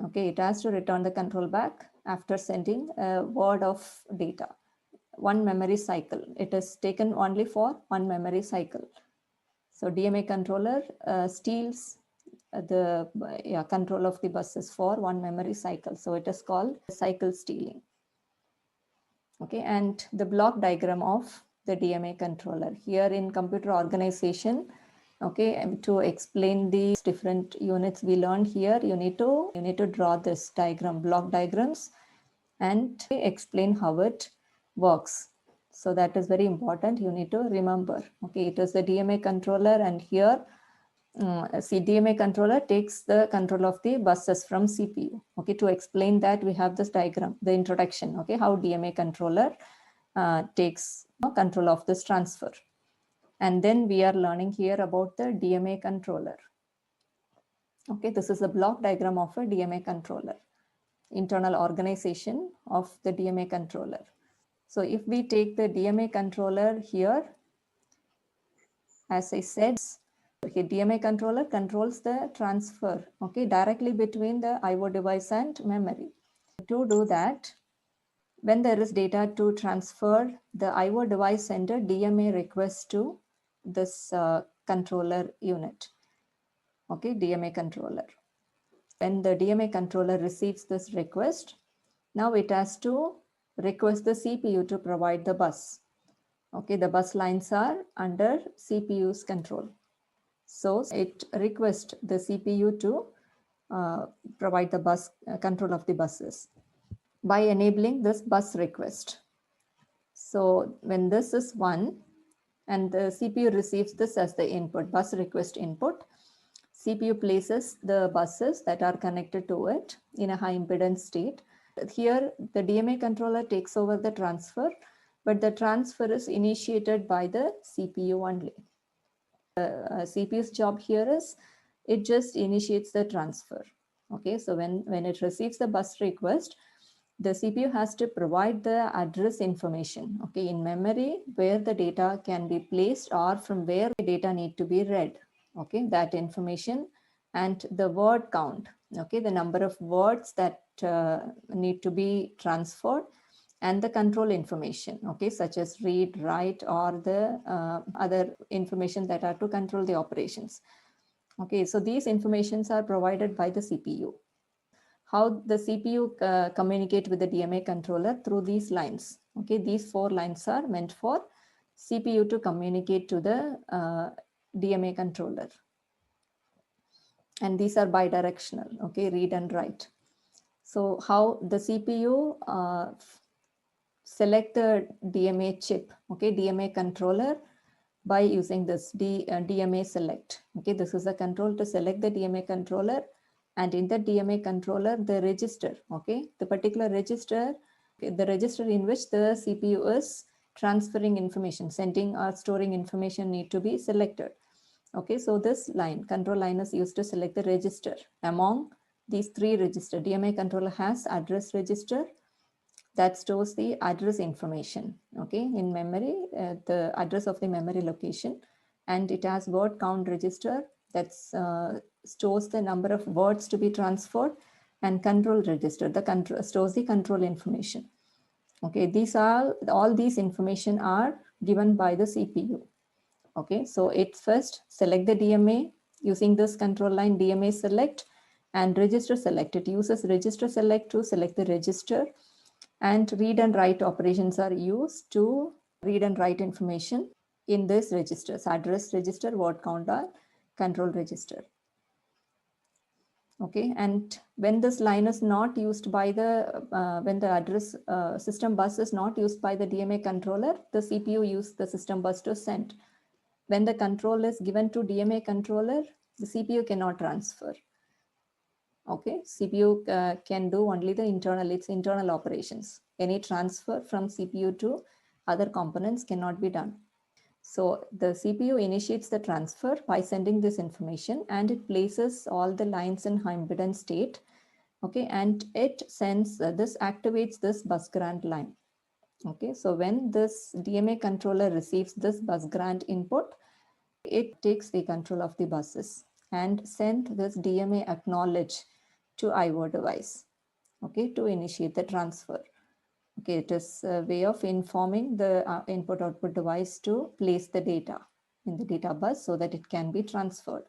Okay, it has to return the control back after sending a word of data. One memory cycle. It is taken only for one memory cycle. So DMA controller steals the control of the buses for one memory cycle. So it is called cycle stealing. Okay, and the block diagram of the DMA controller. Here in computer organization, okay, to explain these different units we learned here, you need to draw this diagram, block diagrams, and explain how it works. So that is very important. You need to remember. Okay, it is the DMA controller, and here DMA controller takes the control of the buses from CPU. Okay, to explain that, we have this diagram, the introduction. Okay, how DMA controller takes control of this transfer. And then we are learning here about the DMA controller. Okay, this is the block diagram of a DMA controller, internal organization of the DMA controller. So if we take the DMA controller here, as I said, okay, DMA controller controls the transfer, okay, directly between the IO device and memory. To do that, when there is data to transfer, the IO device send a DMA request to this controller unit. okay, DMA controller. When the DMA controller receives this request, now it has to request the CPU to provide the bus. Okay, the bus lines are under CPU's control. So it requests the CPU to provide the bus control of the buses by enabling this bus request. So when this is 1 and the CPU receives this as the input, bus request input, CPU places the buses that are connected to it in a high impedance state. Here, the DMA controller takes over the transfer, but the transfer is initiated by the CPU only. The CPU's job here is it just initiates the transfer. Okay, so when it receives the bus request, the CPU has to provide the address information, okay, in memory where the data can be placed or from where the data need to be read, okay, that information, and the word count, okay, the number of words that need to be transferred, and the control information, okay, such as read, write, or the other information that are to control the operations. Okay, so these informations are provided by the CPU. How the CPU communicate with the DMA controller through these lines. Okay, these 4 lines are meant for CPU to communicate to the DMA controller. And these are bidirectional, okay, read and write. So how the CPU select the DMA chip, okay, DMA controller by using this DMA select. Okay, this is a control to select the DMA controller, and in the DMA controller, the register, okay, the particular register, okay, the register in which the CPU is transferring information, sending or storing information need to be selected. Okay, so this line, control line, is used to select the register. Among these 3 registers, DMA controller has address register that stores the address information, okay, in memory, the address of the memory location, and it has word count register that stores the number of words to be transferred, and control register, the stores the control information. Okay, these are all these information are given by the CPU. Okay, so it first select the DMA using this control line DMA select and register select. It uses register select to select the register, and read and write operations are used to read and write information in these registers: address register, word count, or control register. Okay, and when this line is not used by the, when the address system bus is not used by the DMA controller, the CPU uses the system bus to send. When the control is given to DMA controller, the CPU cannot transfer. Okay, CPU can do only the internal operations. Any transfer from CPU to other components cannot be done. So the CPU initiates the transfer by sending this information, and it places all the lines in high impedance state. Okay, and it sends this activates this bus grant line. Okay, so when this DMA controller receives this bus grant input, it takes the control of the buses and send this DMA acknowledge to IO device, okay, to initiate the transfer. Okay, it is a way of informing the input output device to place the data in the data bus so that it can be transferred.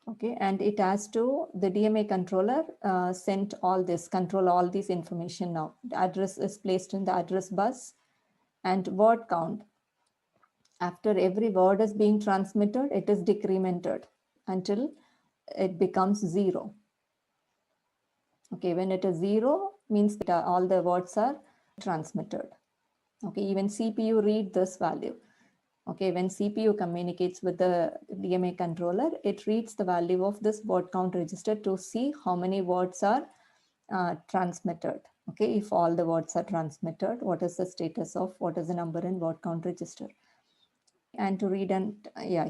Okay, and it has to, the DMA controller sent all this, control all this information now. The address is placed in the address bus, and word count. After every word is being transmitted, it is decremented until it becomes 0. Okay, when it is 0, means that all the words are transmitted. Okay, even CPU read this value. Okay, when CPU communicates with the DMA controller, it reads the value of this word count register to see how many words are transmitted. Okay, if all the words are transmitted, what is the status of what is the number in word count register? And to read and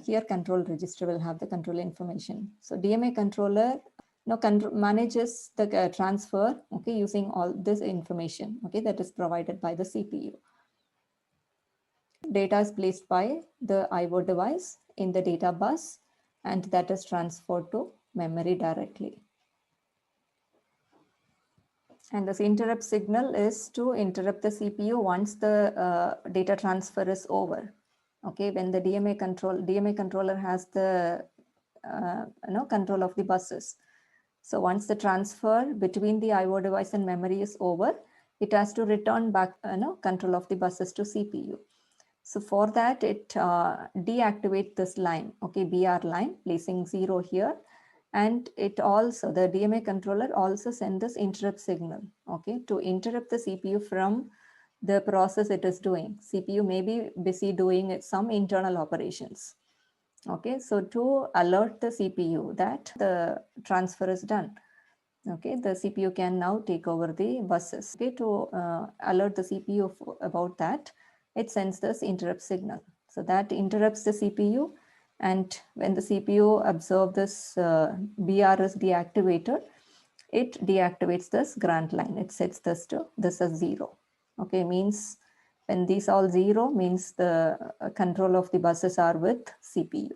here control register will have the control information. So DMA controller manages the transfer, okay, using all this information, okay, that is provided by the CPU. Data is placed by the IO device in the data bus, and that is transferred to memory directly. And this interrupt signal is to interrupt the CPU once the data transfer is over. Okay, when the DMA controller has the control of the buses. So once the transfer between the IO device and memory is over, it has to return back control of the buses to CPU. So for that, it deactivates this line, okay, BR line, placing 0 here. And it also, the DMA controller also sends this interrupt signal, okay, to interrupt the CPU from the process it is doing. CPU may be busy doing some internal operations. Okay, so to alert the CPU that the transfer is done. Okay, the CPU can now take over the buses. Okay, to alert the CPU about that, it sends this interrupt signal. So that interrupts the CPU, and when the CPU observes this BR is deactivated, it deactivates this grant line. It sets this to this as 0. Okay, means when these all 0 means the control of the buses are with CPU.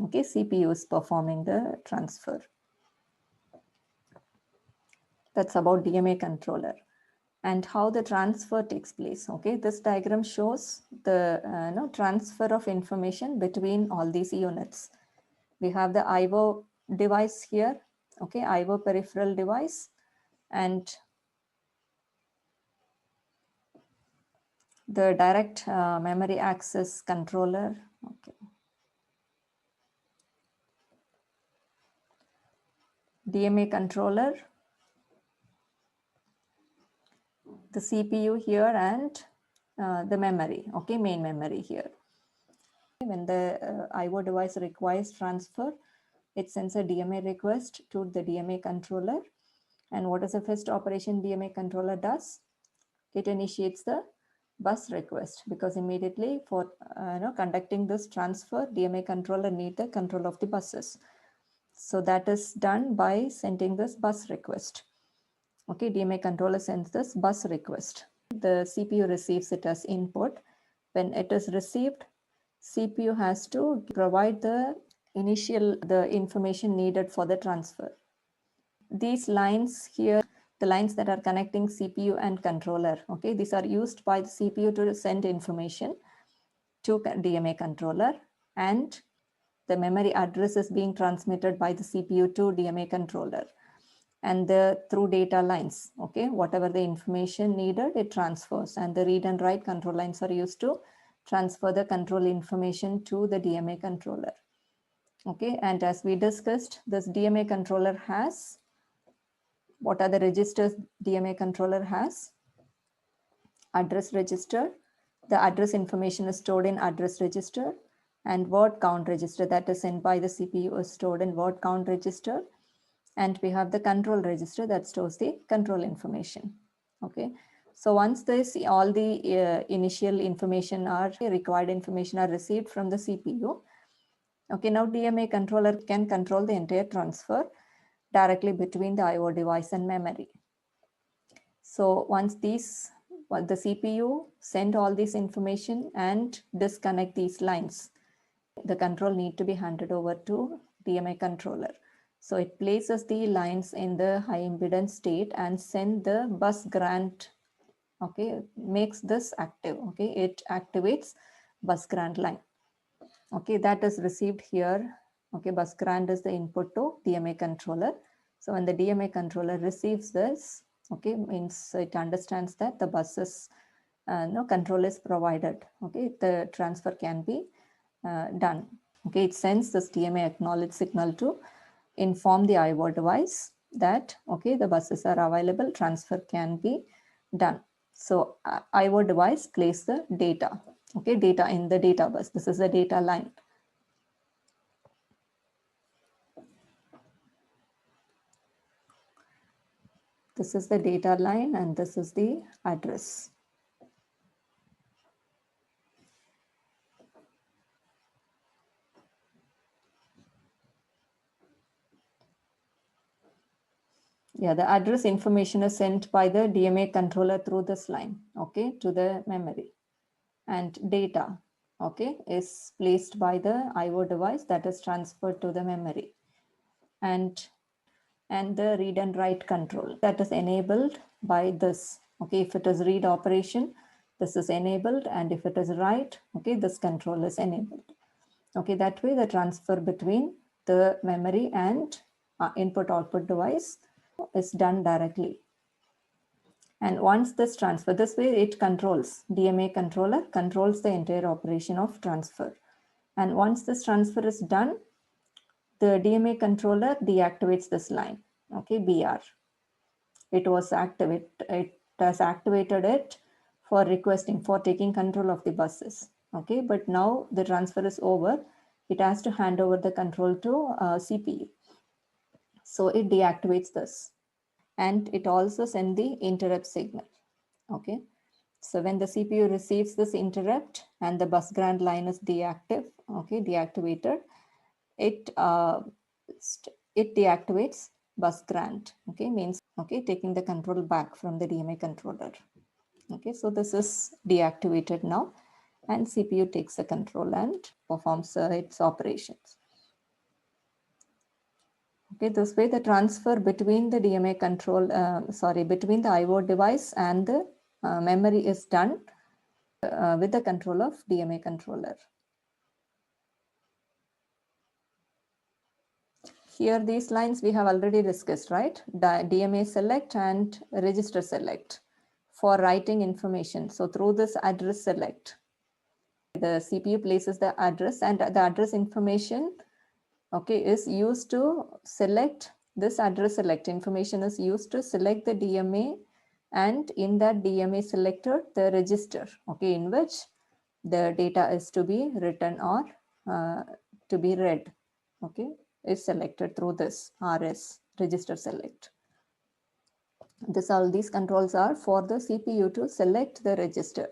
Okay, CPU is performing the transfer. That's about DMA controller and how the transfer takes place. Okay, this diagram shows the transfer of information between all these units. We have the IO device here, okay, IO peripheral device, and the direct memory access controller. Okay, DMA controller, the CPU here, and the memory, okay, main memory here. When the IO device requires transfer, it sends a DMA request to the DMA controller. And what is the first operation DMA controller does? It initiates the bus request, because immediately for conducting this transfer, DMA controller need the control of the buses. So that is done by sending this bus request. Okay, DMA controller sends this bus request. The CPU receives it as input. When it is received, CPU has to provide the information needed for the transfer. These lines here, the lines that are connecting CPU and controller, okay, these are used by the CPU to send information to DMA controller, and the memory address is being transmitted by the CPU to DMA controller, and through data lines, okay, whatever the information needed, it transfers, and the read and write control lines are used to transfer the control information to the DMA controller. Okay, and as we discussed, this DMA controller has, what are the registers DMA controller has? Address register. The address information is stored in address register, and word count register that is sent by the CPU is stored in word count register. And we have the control register that stores the control information. Okay, so once this, all the initial information are required information are received from the CPU. Okay, now DMA controller can control the entire transfer directly between the IO device and memory. So once the CPU send all this information and disconnect these lines, the control need to be handed over to DMA controller. So it places the lines in the high impedance state and send the bus grant, okay, makes this active, okay, it activates bus grant line. Okay, that is received here. Okay, bus grant is the input to DMA controller. So when the DMA controller receives this, okay, means it understands that the buses control is provided. Okay, the transfer can be done. Okay, it sends this DMA acknowledge signal to inform the IO device that, okay, the buses are available, transfer can be done. So IO device places the data, okay, data in the data bus. This is the data line. This is the data line and this is the address. Yeah, the address information is sent by the DMA controller through this line, okay, to the memory. And data, okay, is placed by the IO device that is transferred to the memory. And the read and write control that is enabled by this. Okay, if it is read operation, this is enabled, and if it is write, okay, this control is enabled. Okay, that way the transfer between the memory and input-output device is done directly. And once this transfer, this way it controls, DMA controller controls the entire operation of transfer. And once this transfer is done, the DMA controller deactivates this line, okay, BR. It has activated it for requesting, for taking control of the buses, okay, but now the transfer is over. It has to hand over the control to CPU. So it deactivates this, and it also sends the interrupt signal, okay. So when the CPU receives this interrupt and the bus grant line is deactivated, it deactivates bus grant, okay, means, okay, taking the control back from the DMA controller. Okay, so this is deactivated now, and CPU takes the control and performs its operations. Okay, this way the transfer between the DMA control, between the IO device and the memory is done with the control of DMA controller. Here, these lines we have already discussed, right? DMA select and register select for writing information. So through this address select, the CPU places the address, and the address information, okay, is used to select this address select information is used to select the DMA, and in that DMA selector, the register, okay, in which the data is to be written or to be read, okay, is selected through this RS, register select. All these controls are for the CPU to select the register,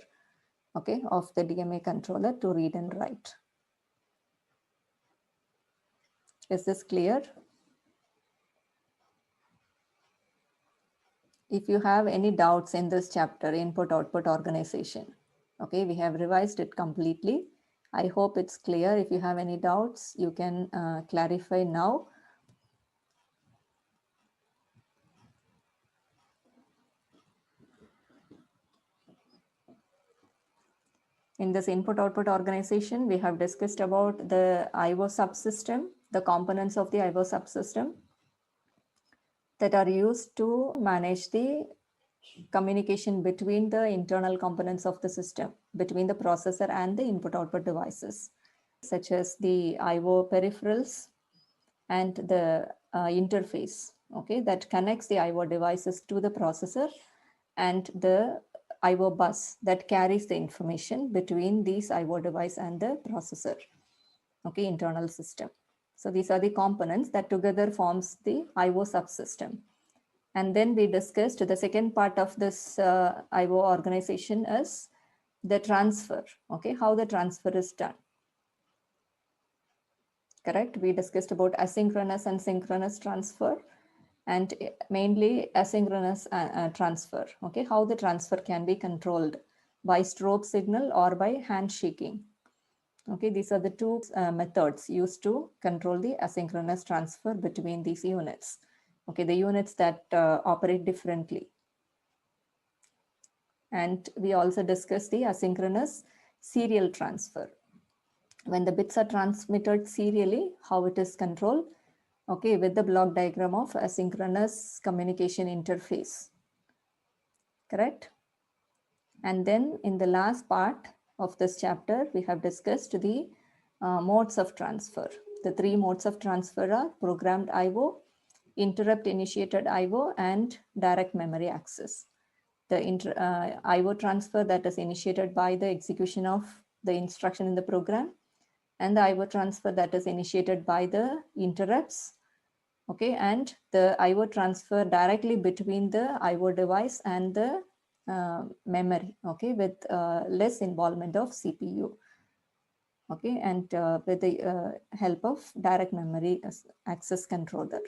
okay, of the DMA controller to read and write. Is this clear? If you have any doubts in this chapter, input-output organization, okay, we have revised it completely. I hope it's clear. If you have any doubts, you can clarify now. In this input-output organization, we have discussed about the IO subsystem, the components of the IO subsystem that are used to manage the communication between the internal components of the system, between the processor and the input-output devices, such as the IO peripherals and the interface, okay, that connects the IO devices to the processor, and the IO bus that carries the information between these IO device and the processor, okay, internal system. So these are the components that together forms the IO subsystem. And then we discussed the second part of this IO organization is the transfer, okay, how the transfer is done. Correct? We discussed about asynchronous and synchronous transfer, and mainly asynchronous transfer, okay, how the transfer can be controlled by strobe signal or by handshaking. Okay, these are the two methods used to control the asynchronous transfer between these units. Okay, the units that operate differently. And we also discussed the asynchronous serial transfer. When the bits are transmitted serially, how it is controlled, okay, with the block diagram of asynchronous communication interface. Correct? And then in the last part of this chapter, we have discussed the modes of transfer. The three modes of transfer are programmed IO, interrupt initiated IO, and direct memory access. The IO transfer that is initiated by the execution of the instruction in the program, and the IO transfer that is initiated by the interrupts, okay, and the IO transfer directly between the IO device and the memory, okay, with less involvement of CPU, okay, and with the help of direct memory access controller.